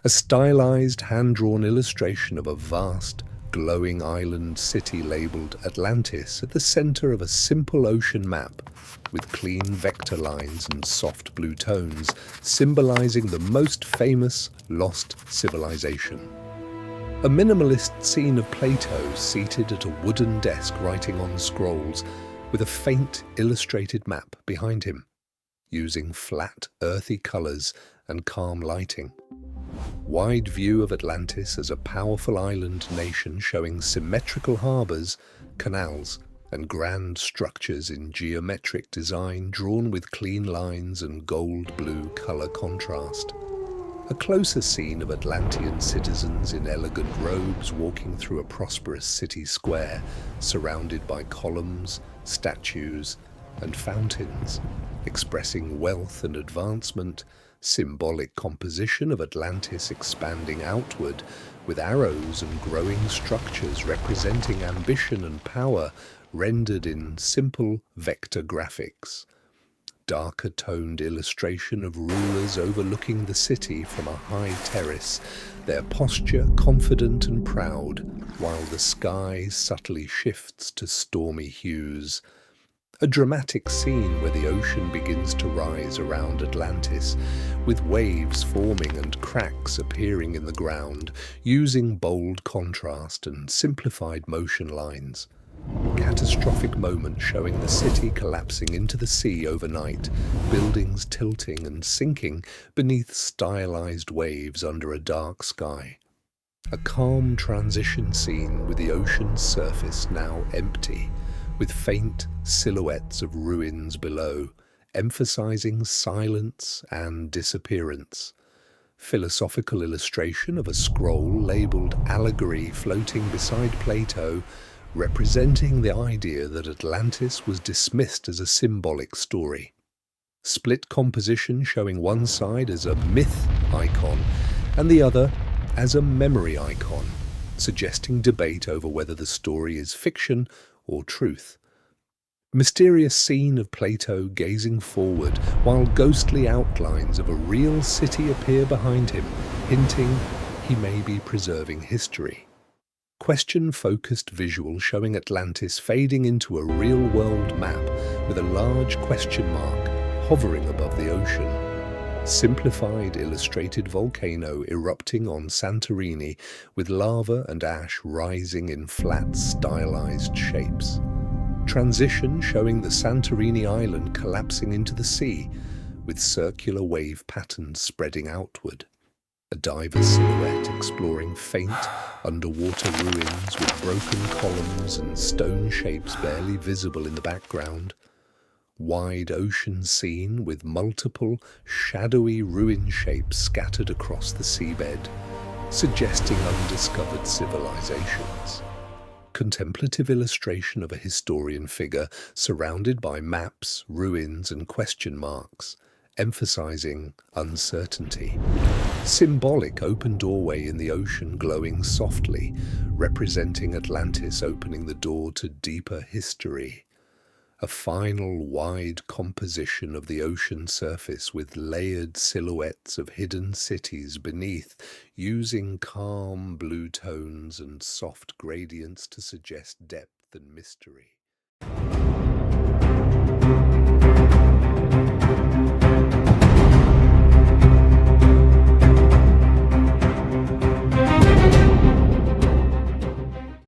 A stylized, hand-drawn illustration of a vast, glowing island city labeled Atlantis at the center of a simple ocean map, with clean vector lines and soft blue tones, symbolizing the most famous lost civilization. A minimalist scene of Plato seated at a wooden desk writing on scrolls, with a faint illustrated map behind him, using flat, earthy colors and calm lighting. Wide view of Atlantis as a powerful island nation showing symmetrical harbors, canals, and grand structures in geometric design drawn with clean lines and gold-blue color contrast. A closer scene of Atlantean citizens in elegant robes walking through a prosperous city square, surrounded by columns, statues, and fountains, expressing wealth and advancement. Symbolic composition of Atlantis expanding outward, with arrows and growing structures representing ambition and power rendered in simple vector graphics. Darker toned illustration of rulers overlooking the city from a high terrace, their posture confident and proud, while the sky subtly shifts to stormy hues. A dramatic scene where the ocean begins to rise around Atlantis, with waves forming and cracks appearing in the ground, using bold contrast and simplified motion lines. Catastrophic moment showing the city collapsing into the sea overnight, buildings tilting and sinking beneath stylized waves under a dark sky. A calm transition scene with the ocean's surface now empty, with faint silhouettes of ruins below, emphasizing silence and disappearance. Philosophical illustration of a scroll labeled Allegory floating beside Plato, representing the idea that Atlantis was dismissed as a symbolic story. Split composition showing one side as a myth icon and the other as a memory icon, suggesting debate over whether the story is fiction or truth. Mysterious scene of Plato gazing forward while ghostly outlines of a real city appear behind him, hinting he may be preserving history. Question-focused visual showing Atlantis fading into a real-world map with a large question mark hovering above the ocean. Simplified illustrated volcano erupting on Santorini with lava and ash rising in flat stylized shapes. Transition showing the Santorini island collapsing into the sea with circular wave patterns spreading outward. A diver's silhouette exploring faint underwater ruins with broken columns and stone shapes barely visible in the background. Wide ocean scene with multiple shadowy ruin shapes scattered across the seabed, suggesting undiscovered civilizations. Contemplative illustration of a historian figure surrounded by maps, ruins, and question marks, emphasizing uncertainty. Symbolic open doorway in the ocean glowing softly, representing Atlantis opening the door to deeper history. A final wide composition of the ocean surface with layered silhouettes of hidden cities beneath, using calm blue tones and soft gradients to suggest depth and mystery.